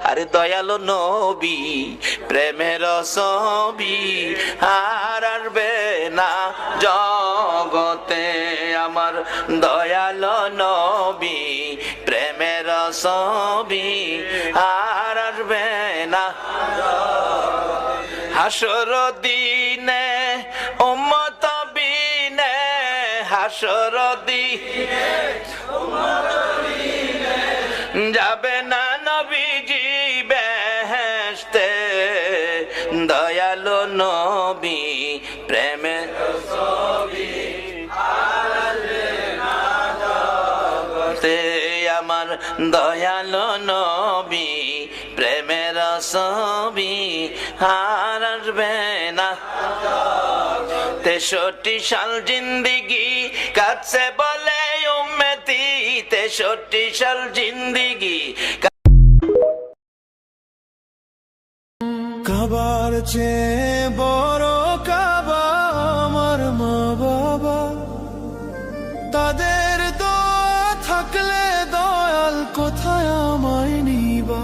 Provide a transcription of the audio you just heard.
আরে দয়ালো নবী প্রেমের ছবি আর আসবে না জগতে, আমার দয়ালো নবী প্রেমের ছবি আর আসবে না। হাসর দিনে উম্মত বিনে, হাসর দিনে যাবে না নবীজি বেহেশতে, দয়ালো নবী প্রেমে ছবি তে, আমার দয়ালো নবী প্রেমের ছবি আর আসবে না। 63 সাল জিন্দিগি কাছে বলে উম্মতি, 63 সাল জিন্দিগি। কাবার চেয়ে বড় কাবা আমার মা বাবা, তাদের দোয়া থাকলে দয়াল কোথায় আমায় নিবা।